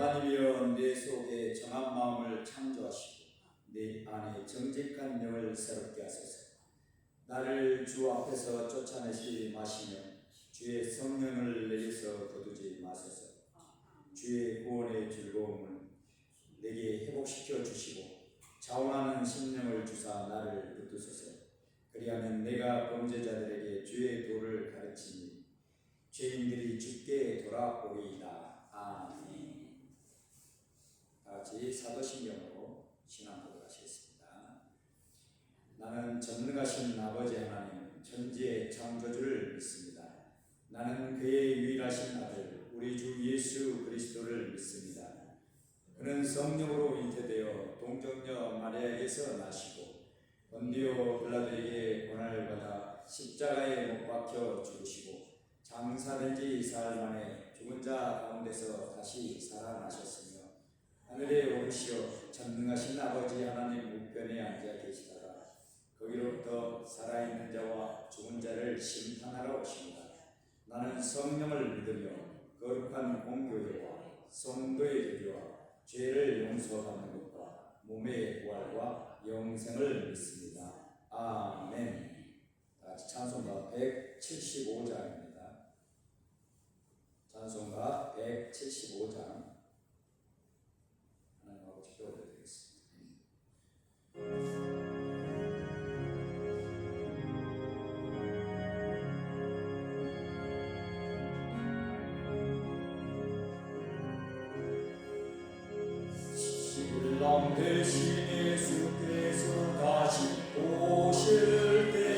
하나님이여 내 속에 정한 마음을 창조하시고 내 안에 정직한 영을 새롭게 하소서. 나를 주 앞에서 쫓아내지 마시며 주의 성령을 내게서 거두지 마소서. 주의 구원의 즐거움을 내게 회복시켜 주시고 자원하는 심령을 주사 나를 붙드소서. 그리하면 내가 범죄자들에게 주의 도를 가르치니 죄인들이 주께 돌아오리이다. 아멘. 다같이 사도신경으로 신앙 고백하시겠습니다. 나는 전능하신 아버지 하나님 천지의 창조주를 믿습니다. 나는 그의 유일하신 아들 우리 주 예수 그리스도를 믿습니다. 그는 성령으로 잉태되어 동정녀 마리아에게서 나시고 본디오 빌라도에게 고난을 받아 십자가에 못 박혀 죽으시고 장사된 지 사흘 만에 죽은 자 가운데서 다시 살아나셨으며 하늘에 오르시어 전능하신 아버지 하나님 우편에 앉아 계시다가 거기로부터 살아있는 자와 죽은 자를 심판하러 오십니다. 나는 성령을 믿으며 거룩한 공교회와 성도의 교회와 죄를 용서받는 것과 몸의 부활과 영생을 믿습니다. 아멘. 다같이 찬송가 175장입니다. 찬송가 175장 하나님 아버지 기도드리겠습니다. 신랑 되신 예수께서 다시 오실 때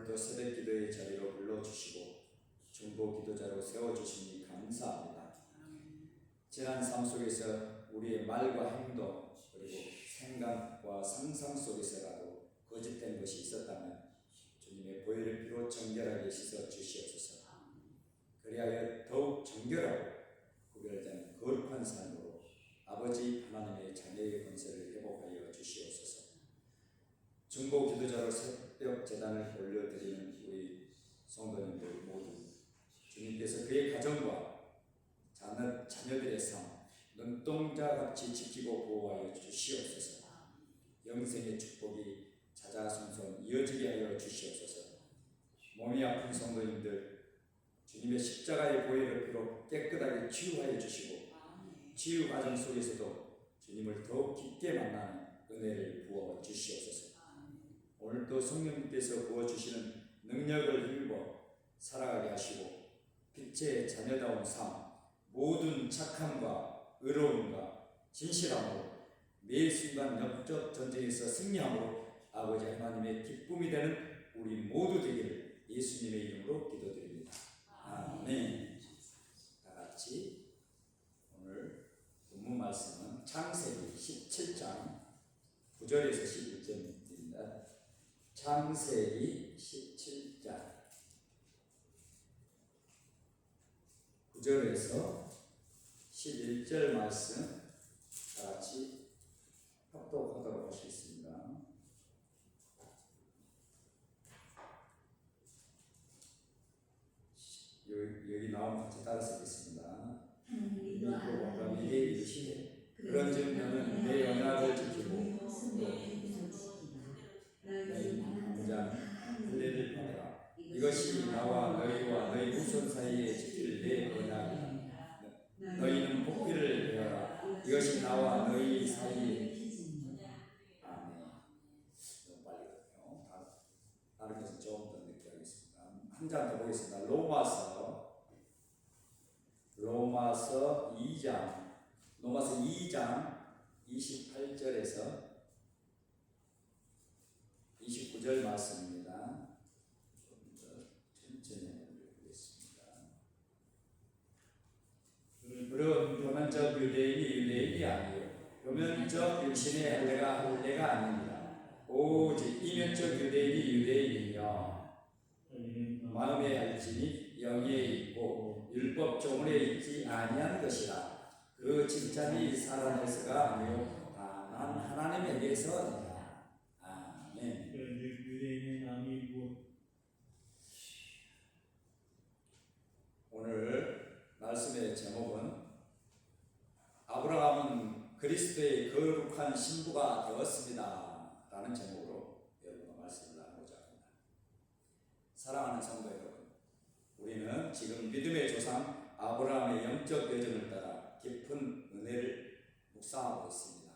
오늘도 새벽 기도의 자리로 불러주시고 중보 기도자로 세워주시니 감사합니다. 지난 삶 속에서 우리의 말과 행동 그리고 생각과 상상 속에서라도 거짓된 것이 있었다면 주님의 보혈의 피로 정결하게 씻어 주시옵소서. 그리하여 더욱 정결하고 구별된 거룩한 삶으로 아버지 하나님의 자녀의 권세를 회복하여 주시옵소서. 중보 기도자로 새벽 제단을 올려드리는 우리 성도님들 모두 주님께서 그의 가정과 자녀들의 삶 눈동자같이 지키고 보호하여 주시옵소서. 영생의 축복이 자자손손 이어지게 하여 주시옵소서. 몸이 아픈 성도님들 주님의 십자가의 보혈의 피로 깨끗하게 치유하여 주시고 치유 과정 속에서도 주님을 더욱 깊게 만나는 은혜를 부어 주시옵소서. 오늘도 성령님께서 부어주시는 능력을 힘입어 살아가게 하시고 빛의 자녀다운 삶 모든 착함과 의로움과 진실함으로 매 순간 영적 전쟁에서 승리함으로 아버지 하나님의 기쁨이 되는 우리 모두 되기를 예수님의 이름으로 기도드립니다. 아멘. 다 같이 오늘 본문 말씀은 창세기 17장 9절에서 11절입니다. 창세기 17장 9절에서 11절 말씀 다 같이 합독하도록 하시겠습니다. 여기 나오면 같이 따라서 하겠습니다. 믿고 아브라함에게 이르시되 그런즉 너는 내 언약을 지키고 너희 당장 할례를 받아라. 이것이 나와 너희와 너희 후손 사이에 지킬 내 언약이라. 너희는 복비를 배워라. 이것이 나와 너희 사이에. 아멘. 너무 빨리 가요. 다른 것은 조금 더 늦게 하겠습니다. 한 장 더 보겠습니다. 로마서 2장 28절에서 29절 말씀입니다. 좀 더 천천히 읽겠습니다. 그럼 표면적 유대인이 아니요 표면적 육신의 할례가 아닙니다. 오직 이면적 유대인이 유대인이며 마음의 할진이 영에 있고 율법 조문에 있지 아니한 것이라. 그 칭찬이 사람에서가 아니요 다만 하나님에게서니라. 아멘. 유대인의 남이 무엇? 오늘 말씀의 제목은 아브라함은 그리스도의 거룩한 신부가 되었습니다 라는 제목으로 여러분과 말씀을 나누고자 합니다. 사랑하는 성도 여러분, 우리는 지금 믿음의 조상 아브라함의 영적 여정을 따라 깊은 은혜를 묵상하고 있습니다.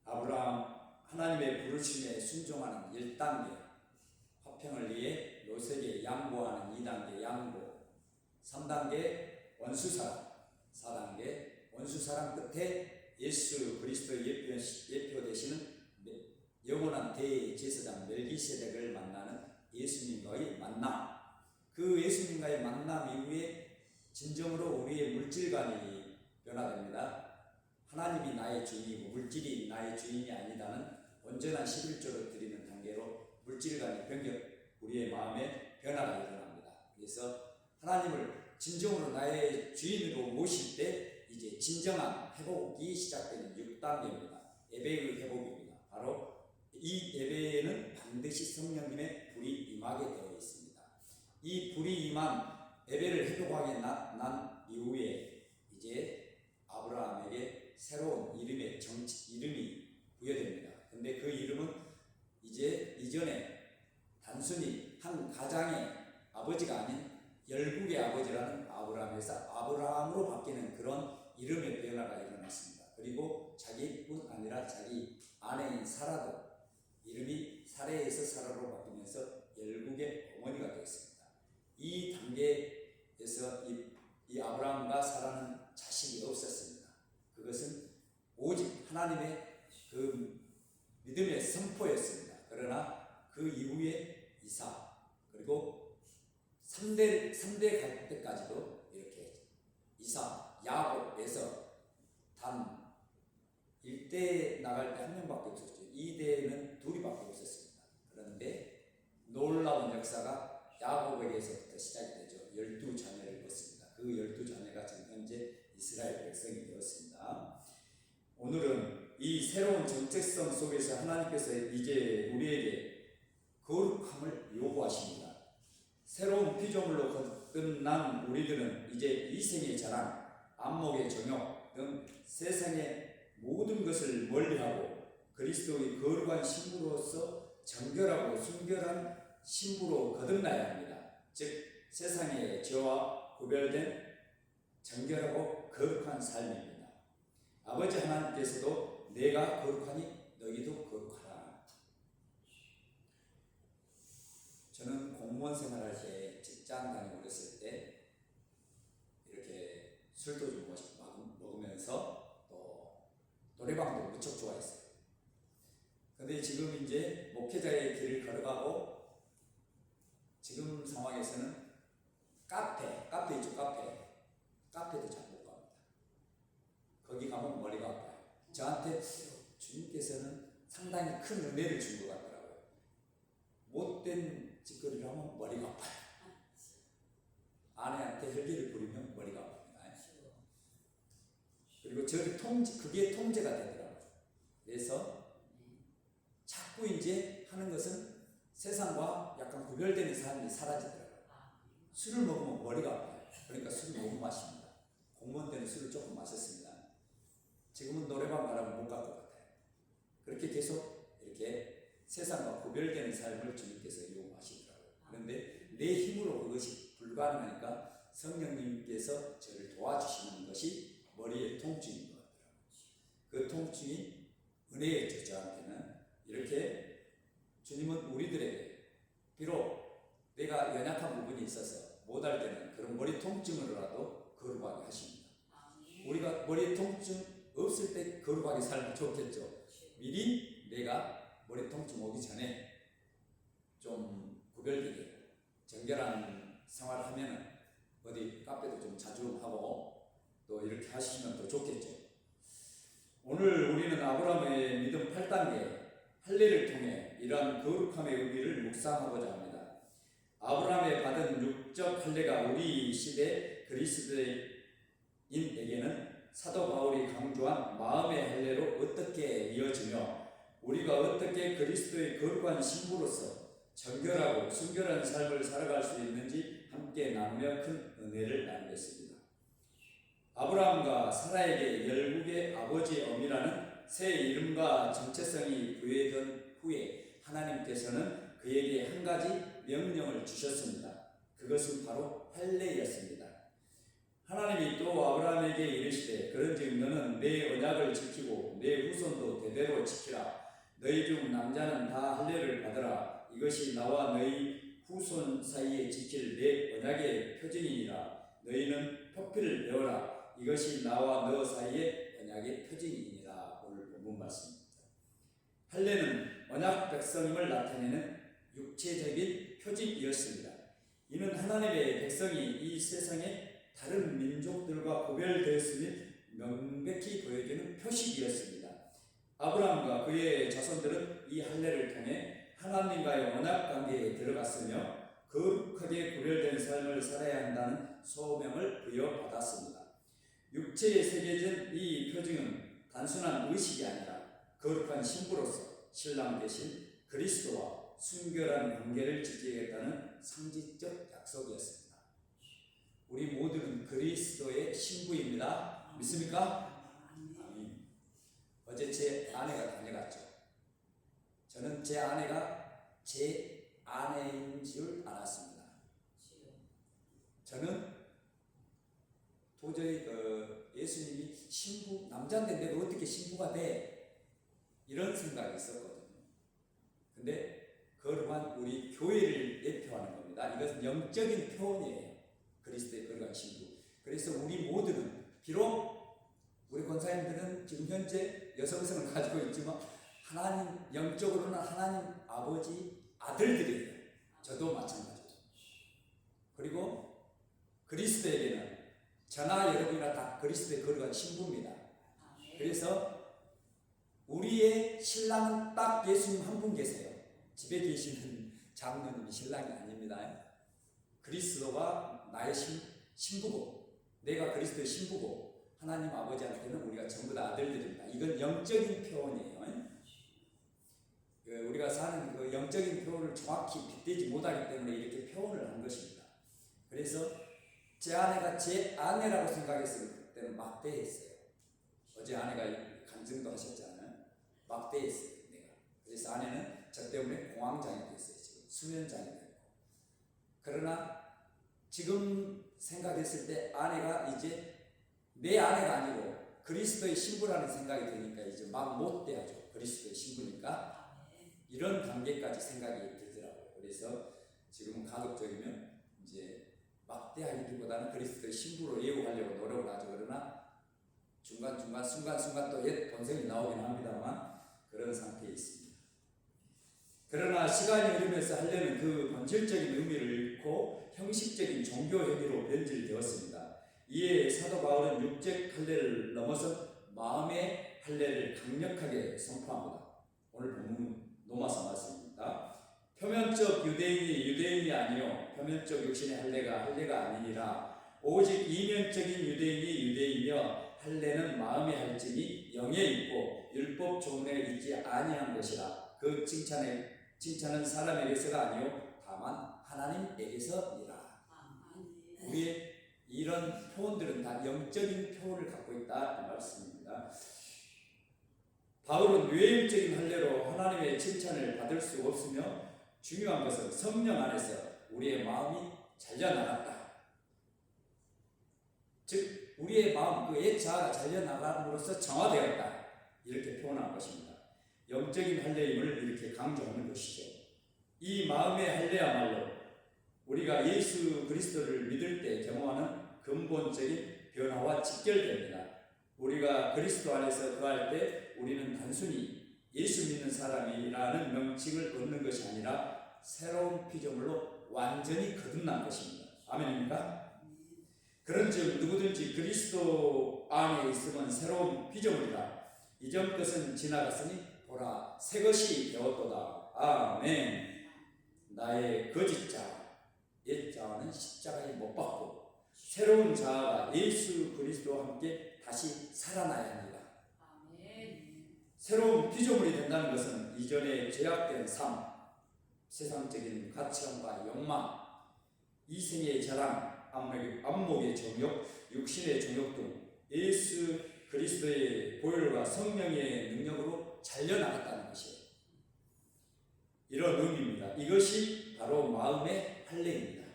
아브라함 하나님의 부르심에 순종하는 1단계, 화평을 위해 롯에게 양보하는 2단계 양보, 3단계 원수사랑, 4단계 원수사랑 끝에 예수 그리스도의 예표 되시는 영원한 대제사장 멜기세덱을 만나는 예수님과의 만남. 그 예수님과의 만남 이후에 진정으로 우리의 물질관이 변화됩니다. 하나님이 나의 주인이고 물질이 나의 주인이 아니다는 온전한 11조를 드리는 단계로 물질관이 우리의 마음에 변화가 일어납니다. 그래서 하나님을 진정으로 나의 주인으로 모실 때 이제 진정한 회복이 시작되는 6단계입니다. 예배의 회복입니다. 바로 이 예배에는 반드시 성령님의 불이 임하게 되어 있습니다. 이 불이 임한 예배를 회복하게 난 이후에 이제 아브라함에게 새로운 이름이 부여됩니다. 근데 그 이름은 이제 이전에 단순히 한 가장의 아버지가 아닌 열국의 아버지라는 아브라함에서 아브라함으로 바뀌는 그런 이름의 변화가 일어났습니다. 그리고 자기뿐 아니라 자기 아내인 사라도 이름이 사레에서 사라로 바뀌면서 열국의 어머니가 되었습니다. 이 단계에서 이 아브라함과 사라는 자식이 없었습니다. 그것은 오직 하나님의 그 믿음의 선포였습니다. 그러나 그 이후에 이삭, 3대 갈 때까지도 이렇게 이삭, 야곱에서 단 1대 나갈 때 한 명밖에 없었죠. 2대는 둘이밖에 없었습니다. 그런데 놀라운 역사가 야곱에게서부터 시작이 되죠. 12자녀를 얻습니다. 그 12자녀가 지금 현재 이스라엘 백성이 되었습니다. 오늘은 이 새로운 정체성 속에서 하나님께서 이제 우리에게 거룩함을 요구하십니다. 새로운 피조물로 끝난 우리들은 이제 이생의 자랑, 안목의 정욕 등 세상의 모든 것을 멀리하고 그리스도의 거룩한 신부로서 정결하고 순결한 신부로 거듭나야 합니다. 즉 세상의 죄와 구별된 정결하고 거룩한 삶입니다. 아버지 하나님께서도 내가 거룩하니 너희도 거룩하라. 저는 공무원 생활할 때 직장 다니고 그랬을 때 이렇게 술도 좀 먹으면서 또 노래방도 무척 좋아했어요. 근데 지금 이제 목회자의 길을 걸어가고 지금 상황에서는 카페 있죠, 카페도 잘 못 갑니다. 거기 가면 머리가 아파요. 저한테 주님께서는 상당히 큰 은혜를 준 것 같더라고요. 못된 짓거리를 하면 머리가 아파요. 아내한테 혈기를 부리면 머리가 아픕니다. 그리고 그게 통제가 되더라고요. 그래서 자꾸 이제 하는 것은 세상과 약간 구별되는 삶이 사라지더라고요. 술을 먹으면 머리가 아파요. 그러니까 술을 너무 마십니다. 공무원 때는 술을 조금 마셨습니다. 지금은 노래방 가라면 못 갈 것 같아요. 그렇게 계속 이렇게 세상과 구별되는 삶을 주님께서 요구하시더라고요. 그런데 내 힘으로 그것이 불가능하니까 성령님께서 저를 도와주시는 것이 머리의 통증인 것 같더라고요. 그 통증이 은혜였죠. 저한테는 이렇게 주님은 우리들에게 비록 내가 연약한 부분이 있어서 못할 때는 그런 머리 통증으로라도 거룩하게 하십니다. 우리가 머리 통증 없을 때 거룩하게 살면 좋겠죠. 미리 내가 머리 통증 오기 전에 좀 구별되게 정결한 생활을 하면은 어디 카페도 좀 자주 하고 또 이렇게 하시면 더 좋겠죠. 오늘 우리는 아브라함의 믿음 8단계 할례를 통해 이러한 거룩함의 의미를 묵상하고자 합니다. 아브라함의 받은 육적 할례가 우리 시대 그리스도인에게는 사도 바울이 강조한 마음의 할례로 어떻게 이어지며 우리가 어떻게 그리스도의 거룩한 신부로서 정결하고 순결한 삶을 살아갈 수 있는지 함께 나누며 큰 은혜를 나누겠습니다. 아브라함과 사라에게 열국의 아버지 어미라는 새 이름과 정체성이 부여된 후에 하나님께서는 그에게 한 가지 명령을 주셨습니다. 그것은 바로 할례였습니다. 하나님이 또 아브라함에게 이르시되 그런즉 너는 내 언약을 지키고 내 후손도 대대로 지키라. 너희 중 남자는 다 할례를 받으라. 이것이 나와 너희 후손 사이에 지킬 내 언약의 표징이니라. 너희는 표피를 배워라. 이것이 나와 너 사이의 언약의 표징이니라. 오늘 본문 말씀입니다. 할례는 언약 백성임을 나타내는 육체적인 표징이었습니다. 이는 하나님의 백성이 이 세상에 다른 민족들과 구별되었음을 명백히 보여주는 표식이었습니다. 아브라함과 그의 자손들은 이 할례를 통해 하나님과의 언약 관계에 들어갔으며 거룩하게 구별된 삶을 살아야 한다는 소명을 부여받았습니다. 육체에 새겨진 이 표징은 단순한 의식이 아니라 거룩한 신부로서 신랑 대신 그리스도와 순결한 관계를 지키겠다는 상징적 약속이었습니다. 우리 모두는 그리스도의 신부입니다. 믿습니까? 아멘. 어제 제 아내가 다녀갔죠. 저는 제 아내가 제 아내인 줄 알았습니다. 저는 도저히 예수님이 신부, 남자인데 내가 어떻게 신부가 돼? 이런 생각이 있었거든요. 근데 거룩한 우리 교회를 대표하는 겁니다. 이것은 영적인 표현이에요. 그리스도의 거룩한 신부. 그래서 우리 모두는 비록 우리 권사님들은 지금 현재 여성성을 가지고 있지만 하나님 영적으로는 하나님 아버지 아들들이에요. 저도 마찬가지죠. 그리고 그리스도에게는 저나 여러분이나 다 그리스도의 거룩한 신부입니다. 그래서 우리의 신랑은 딱 예수님 한 분 계세요. 집에 계시는 장로님이 신랑이 아닙니다. 그리스도가 나의 신부고 내가 그리스도의 신부고 하나님 아버지한테는 우리가 전부 다 아들들입니다. 이건 영적인 표현이에요. 우리가 사는 그 영적인 표현을 정확히 빗대지 못하기 때문에 이렇게 표현을 한 것입니다. 그래서 제 아내가 제 아내라고 생각했을 때는 막대했어요. 어제 아내가 간증도 하셨잖아요. 막대했어요. 내가. 그래서 아내는 저 때문에 공황장애 됐어요. 지금 수면장애 됐고. 그러나 지금 생각했을 때 아내가 이제 내 아내가 아니고 그리스도의 신부라는 생각이 드니까 이제 막 못 대하죠. 그리스도의 신부니까 이런 단계까지 생각이 들더라고요. 그래서 지금은 가급적이면 이제 막대하기보다는 그리스도의 신부로 예우하려고 노력을 하죠. 그러나 중간중간 순간순간 또 옛 본성이 나오긴 합니다만 그런 상태에 있습니다. 그러나 시간이 흐르면서 하려는 그 본질적인 의미를 잃고 형식적인 종교 행위로 변질되었습니다. 이에 사도 바울은 육적 할례를 넘어서 마음의 할례를 강력하게 선포합니다. 오늘 본문 로마서 말씀입니다. 표면적 유대인이 아니요 표면적 육신의 할례가 아니니라 오직 이면적인 유대인이 유대이며 할례는 마음의 할지니 영에 있고 율법 조문에 있지 아니한 것이라. 그 칭찬은 사람에게서가 아니요 다만 하나님에게서니라. 우리의 이런 표현들은 다 영적인 표현을 갖고 있다 이 말씀입니다. 바울은 외형적인 할례로 하나님의 칭찬을 받을 수 없으며 중요한 것은 성령 안에서 우리의 마음이 잘려나갔다. 즉 우리의 마음 그 옛 자아가 잘려나감으로써 정화되었다. 이렇게 표현한 것입니다. 영적인 할례임을 이렇게 강조하는 것이죠. 이 마음의 할례야말로 우리가 예수 그리스도를 믿을 때 경험하는 근본적인 변화와 직결됩니다. 우리가 그리스도 안에서 거할 때 우리는 단순히 예수 믿는 사람이라는 명칭을 얻는 것이 아니라 새로운 피조물로 완전히 거듭난 것입니다. 아멘입니까? 그런즉 누구든지 그리스도 안에 있으면 새로운 피조물이라. 이전 것은 지나갔으니 보라 새 것이 되었도다. 아멘. 나의 거짓 자아, 옛 자아는 십자가에 못 박고 새로운 자아가 예수 그리스도와 함께 다시 살아나야 합니다. 새로운 피조물이 된다는 것은 이전에 죄악된 삶, 세상적인 가치관과 욕망, 이생의 자랑, 안목의 정욕, 육신의 정욕 등 예수 그리스도의 보혈과 성령의 능력으로 잘려나갔다는 것이에요. 이런 의미입니다. 이것이 바로 마음의 할례입니다.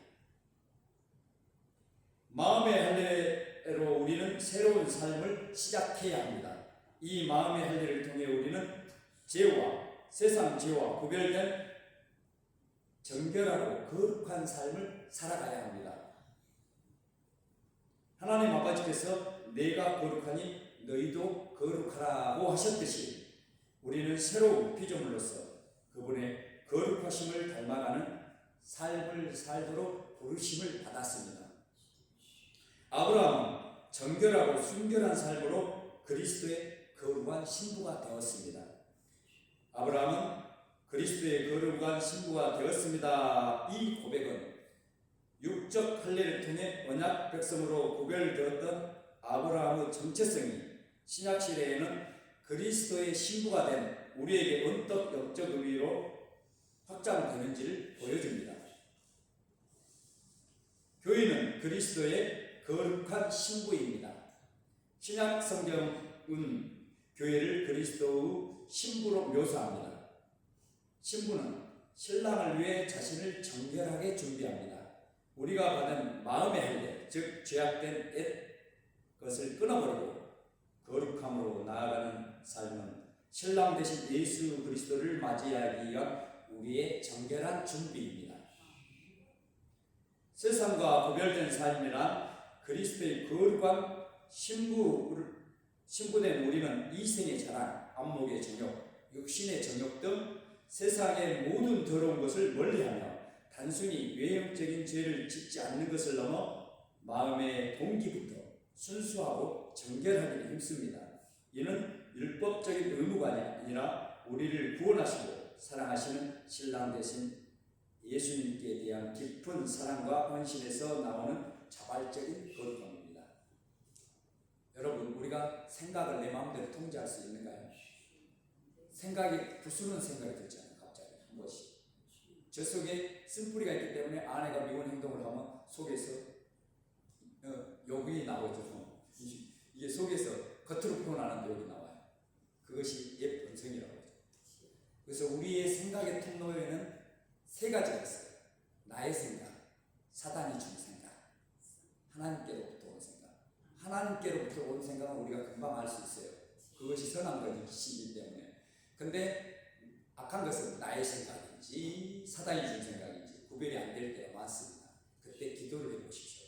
마음의 할례로 우리는 새로운 삶을 시작해야 합니다. 이 마음의 할례를 통해 우리는 죄와 세상 죄와 구별된 정결하고 거룩한 삶을 살아가야 합니다. 하나님 아버지께서 내가 거룩하니 너희도 거룩하라고 하셨듯이 우리는 새로운 피조물로서 그분의 거룩하심을 닮아가는 삶을 살도록 부르심을 받았습니다. 아브라함은 정결하고 순결한 삶으로 그리스도의 거룩한 신부가 되었습니다. 아브라함은 그리스도의 거룩한 신부가 되었습니다. 이 고백은 육적 할례를 통해 언약 백성으로 구별되었던 아브라함의 정체성이 신약 시대에는 그리스도의 신부가 된 우리에게 언뜻 영적 의미로 확장되는지를 보여줍니다. 교회는 그리스도의 거룩한 신부입니다. 신약 성경은 교회를 그리스도의 신부로 묘사합니다. 신부는 신랑을 위해 자신을 정결하게 준비합니다. 우리가 받은 마음의 할례, 즉 죄악된 옛 것을 끊어버리고 거룩함으로 나아가는 삶은 신랑 되신 예수 그리스도를 맞이하기 위한 우리의 정결한 준비입니다. 세상과 구별된 삶이란 그리스도의 거룩한 신부된 우리는 이생의 자랑, 안목의 정욕, 육신의 정욕 등 세상의 모든 더러운 것을 멀리하며 단순히 외형적인 죄를 짓지 않는 것을 넘어 마음의 동기부터 순수하고 정결하기를 힘씁니다. 이는 율법적인 의무가 아니라 우리를 구원하시고 사랑하시는 신랑 되신 예수님께 대한 깊은 사랑과 헌신에서 나오는 자발적인 거룩함입니다. 여러분, 우리가 생각을 내 마음대로 통제할 수 있는가요? 생각이 부수는 생각이 들잖아요. 갑자기 한 번씩. 저 속에 쓴뿌리가 있기 때문에 아내가 미운 행동을 하면 속에서 욕이 나오죠. 이게 속에서 겉으로 표현하는 욕이 나와요. 그것이 옛 본성이라고 하죠. 그래서 우리의 생각의 통로에는 세 가지가 있어요. 나의 생각, 사단이 준 생각, 하나님께로부터 온 생각. 하나님께로부터 온 생각은 우리가 금방 알 수 있어요. 그것이 선한 것이기 때문에. 근데 악한 것은 나의 생각인지 사단이 준 생각인지 구별이 안 될 때가 많습니다. 그때 기도를 해보십시오.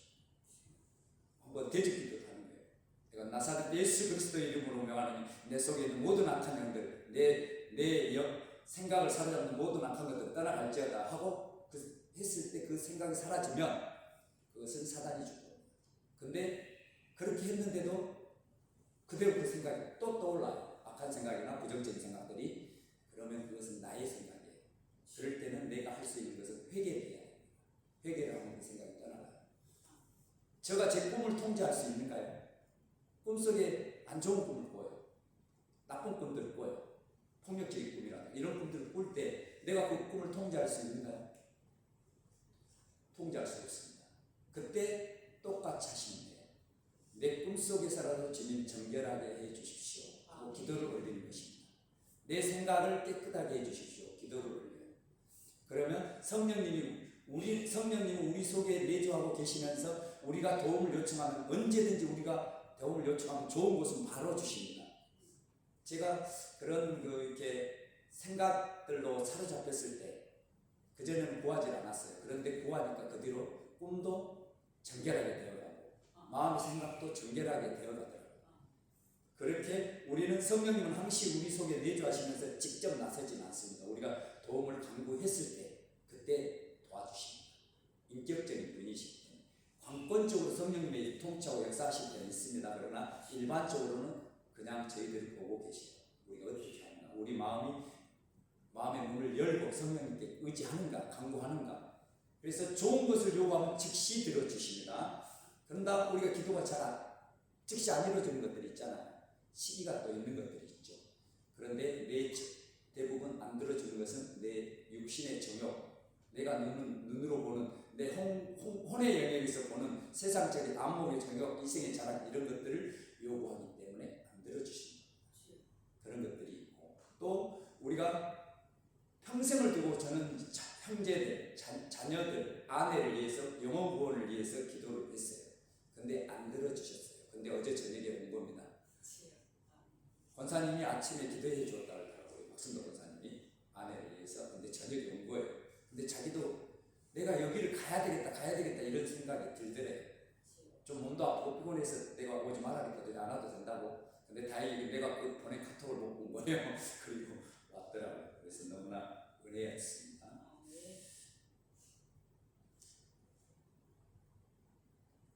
한번 대적 기도를 하는 거예요. 내가 나사렛 예수 그리스도의 이름으로 명하노니 내 속에 있는 모든 악한 영들, 내 생각을 사로잡는 모든 악한 것들 떠나갈지어다 하고 했을 때 그 생각이 사라지면 그것은 사단이 준 겁니다. 근데 그렇게 했는데도 그대로 그 생각이 또 떠올라요. 악한 생각이나 부정적인 생각들이. 그러면 그것은 나의 생각이에요. 그럴 때는 내가 할 수 있는 것은 회개해야 해요. 회개를 하면 그 생각이 떠나가요. 제가 제 꿈을 통제할 수 있는가요? 꿈속에 안 좋은 꿈을 꿔요. 나쁜 꿈들을 꿔요. 폭력적인 꿈이라든가 이런 꿈들을 꿀 때 내가 그 꿈을 통제할 수 있는가요? 통제할 수 없습니다. 그때 똑같이 하시면 돼요. 내 꿈속에서라도 주님 정결하게 해주십시오 하고 기도를 올리는 것입니다. 내 생각을 깨끗하게 해주십시오. 기도를 올려요. 그러면 성령님은 우리 속에 내주하고 계시면서 우리가 도움을 요청하면 언제든지 우리가 도움을 요청하면 좋은 것은 바로 주십니다. 제가 그런 이렇게 생각들로 사로잡혔을 때 그전에는 구하지 않았어요. 그런데 구하니까 그 뒤로 꿈도 정결하게 되어가고 마음의 생각도 정결하게 되어가더라고요. 그렇게 우리는 성령님은 항시 우리 속에 내주하시면서 직접 나서지는 않습니다. 우리가 도움을 간구했을 때 그때 도와주십니다. 인격적인 분이시기 때문에 관건적으로 성령님의 통치하고 역사하실 때는 있습니다. 그러나 일반적으로는 그냥 저희들이 보고 계시죠. 우리가 어떻게 하는가, 우리 마음의 문을 열고 성령님께 의지하는가, 간구하는가. 그래서 좋은 것을 요구하면 즉시 들어주십니다. 그런다 우리가 기도가 즉시 안 이루어지는 것들이 있잖아요. 시기가 또 있는 것들이 있죠. 그런데 대부분 안 들어주는 것은 내 육신의 정욕, 내가 눈으로 보는 내 혼의 영역에서 보는 세상적인 안목의 정욕, 이생의 자랑 이런 것들을 요구하기 때문에 안 들어주십니다. 그런 것들이 있고 또 우리가 평생을 두고 저는 형제들, 자녀들, 아내를 위해서 영혼 구원을 위해서 기도를 했어요. 근데 안 들어주셨어요. 근데 어제 저녁에 온 겁니다. 권사님이 아침에 기도해 주었다고 하더라고요. 박순도 권사님이 아내를 위해서. 근데 저녁에 온 거예요. 근데 자기도 내가 여기를 가야 되겠다 이런 생각이 들더래요. 좀 몸도 아프고 피곤해서 내가 오지 말라 그랬거든요. 안 와도 된다고. 근데 다행히 내가 그 보낸 카톡을 못 본 거예요. 그리고 왔더라고요. 그래서 너무나 은혜였습니다.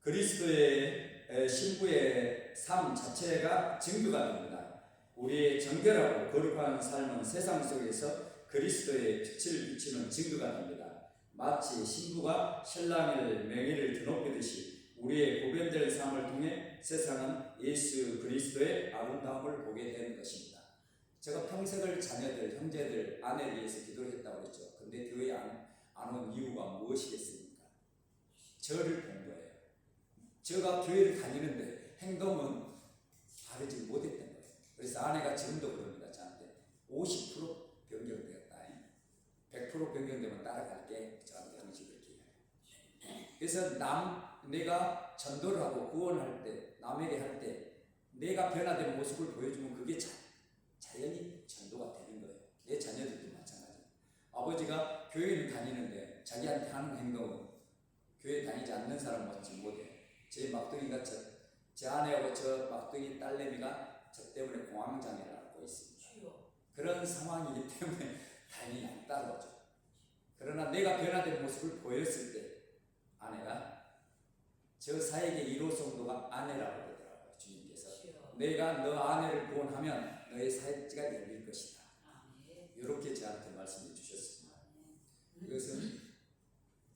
그리스도의 신부의 삶 자체가 증거가 됩니다. 우리의 정결하고 거룩한 삶은 세상 속에서 그리스도의 빛을 비추는 증거가 됩니다. 마치 신부가 신랑의 명예를 드높이듯이 우리의 보존될 삶을 통해 세상은 예수 그리스도의 아름다움을 보게 되는 것입니다. 제가 평생을 자녀들, 형제들, 아내를 위해서 기도를 했다고 했죠. 근데 교회에 안 온 이유가 무엇이겠습니까? 저를 본 거예요. 제가 교회를 다니는데 행동은 바르지 못했던 거예요. 그래서 아내가 지금도 그럽니다. 저한테 50% 변경되었다. 100% 변경되면 따라갈게. 저한테 항상 그렇게 해요. 그래서 내가 전도를 하고 구원할 때, 남에게 할 때 내가 변화된 모습을 보여주면 그게 자연히 전도가 되는 거예요. 내 자녀들도 마찬가지예요. 아버지가 교회를 다니는데 자기한테 하는 행동은 교회 다니지 않는 사람 같지 못해요. 제 막둥이가 제 아내하고 저 막둥이 딸내미가 저 때문에 공황장애를 앓고 있습니다. 그런 상황이기 때문에 당연히 안 따라오죠. 그러나 그러나 내가 변화된 모습을 보였을 때 아내가 저 사역의 1호 성도가 아내라고 그러더라고요. 주님께서 내가 너 아내를 구원하면 너의 사역지가 열릴 것이다. 이렇게 저한테 말씀해 주셨습니다. 이것은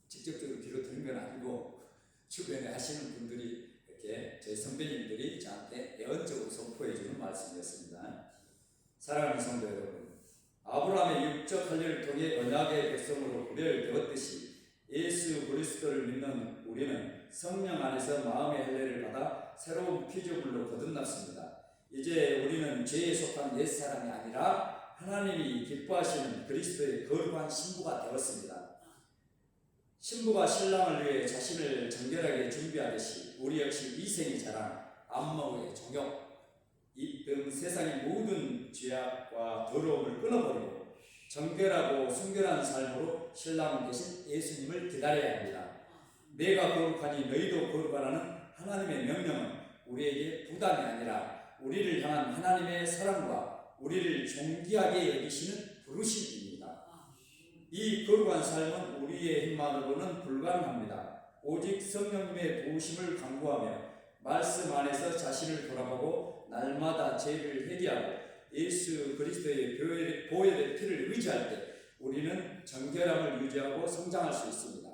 직접적으로 귀로 들은 건 아니고 주변에 하시는 분들이 이렇게 저희 선배님들이 저한테 예언적으로 선포해 주는 말씀이었습니다. 사랑하는 성도 여러분, 아브라함의 육적 할례를 통해 언약의 백성으로 구별되었듯이 예수 그리스도를 믿는 우리는 성령 안에서 마음의 할례를 받아 새로운 피조물로 거듭났습니다. 이제 우리는 죄에 속한 옛사람이 아니라 하나님이 기뻐하시는 그리스도의 거룩한 신부가 되었습니다. 신부가 신랑을 위해 자신을 정결하게 준비하듯이 우리 역시 이생의 자랑, 안목의 정욕 이 등 세상의 모든 죄악과 더러움을 끊어버리고 정결하고 순결한 삶으로 신랑 대신 예수님을 기다려야 합니다. 내가 거룩하니 너희도 거룩하라는 하나님의 명령은 우리에게 부담이 아니라 우리를 향한 하나님의 사랑과 우리를 존귀하게 여기시는 부르심입니다. 이 거룩한 삶은 우리의 힘만으로는 불가능합니다. 오직 성령님의 도우심을 간구하며 말씀 안에서 자신을 돌아보고 날마다 죄를 회개하고 예수 그리스도의 보혈의 피를 의지할 때 우리는 정결함을 유지하고 성장할 수 있습니다.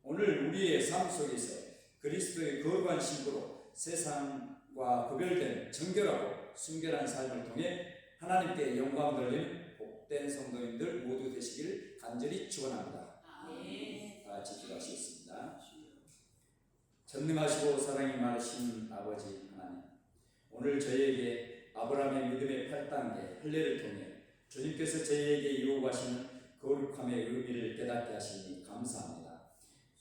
오늘 우리의 삶 속에서 그리스도의 거룩한 신부로 세상과 구별된 정결하고 순결한 삶을 통해 하나님께 영광 돌리는 복된 성도님들 모두 되시기를 간절히 축원합니다. 다 같이 기도하시겠습니다. 전능하시고 사랑이 많으신 아버지 하나님, 오늘 저희에게 아브라함의 믿음의 8단계 할례를 통해 주님께서 저희에게 요구하시는 거룩함의 의미를 깨닫게 하시니 감사합니다.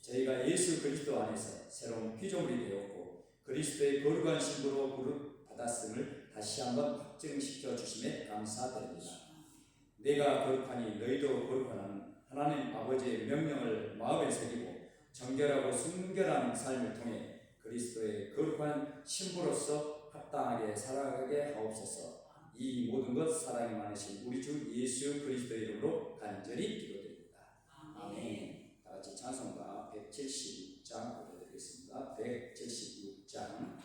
저희가 예수 그리스도 안에서 새로운 피조물이 되었고 그리스도의 거룩한 신부로 부름받았음을 다시 한번 확증시켜 주심에 감사드립니다. 내가 거룩하니 너희도 거룩하라는 하나님 아버지의 명령을 마음에 새기고 정결하고 순결한 삶을 통해 그리스도의 거룩한 신부로서 합당하게 살아가게 하옵소서. 이 모든 것 사랑이 많으신 우리 주 예수 그리스도의 이름으로 간절히 기도드립니다. 아멘. 다 같이 찬송가 176장 보여드리겠습니다. 176장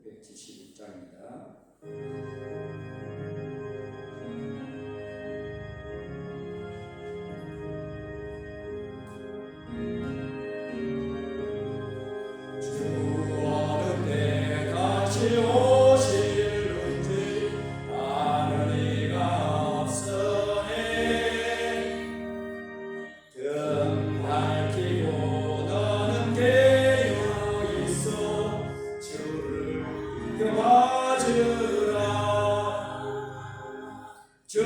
176장입니다. 주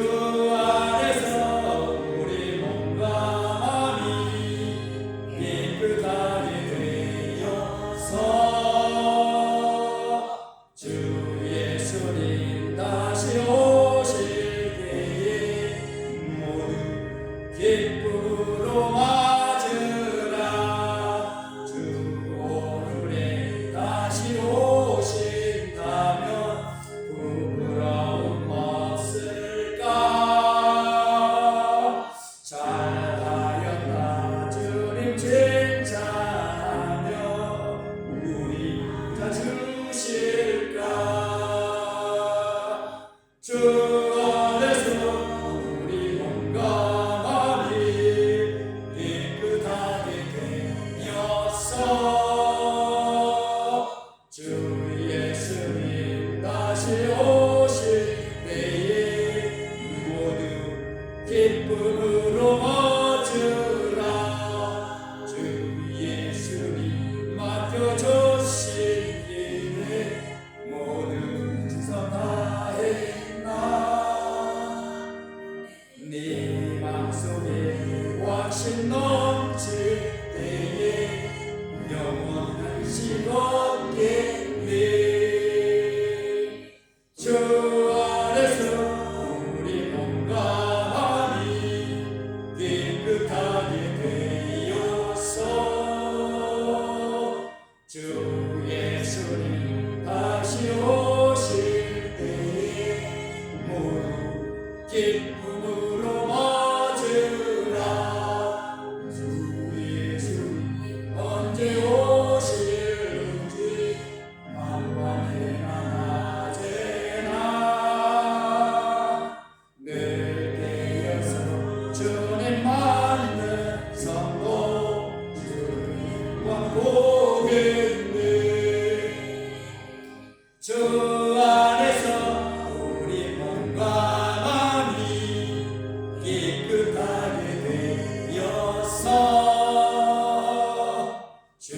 기쁨으로 맞으라. 주 예수 언제 오실는지 밤밤에나 낮에나 늘 깨어서 주님 만나 성도 주님과 보겠네. 주 안에서 우리 몸과 마음이 깨끗하게 되어서 주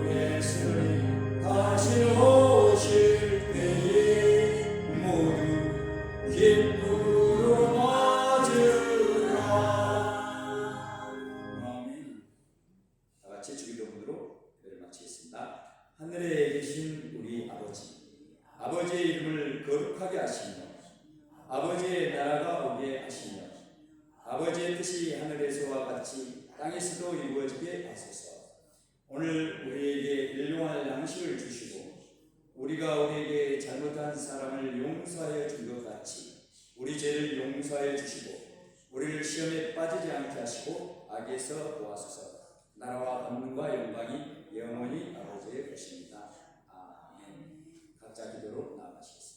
예수님 다시 오실 때에 모두 기쁨으로 맞으라. 아멘. 다 같이 주기도문으로 기도를 마치겠습니다. 하늘에 계신 우리 아버지, 아버지의 이름을 거룩하게 하시며 아버지의 나라가 오게 하시며 아버지의 뜻이 하늘에서와 같이 땅에서도 이루어지게 하소서. 오늘 우리에게 일용할 양식을 주시고 우리가 우리에게 잘못한 사람을 용서하여 준 것 같이 우리 죄를 용서하여 주시고 우리를 시험에 빠지지 않게 하시고 악에서 도와소서. 나라와 권능과 영광이 영원히 아버지의 것입니다. 아멘. 각자 기도로 나아가시겠습니다.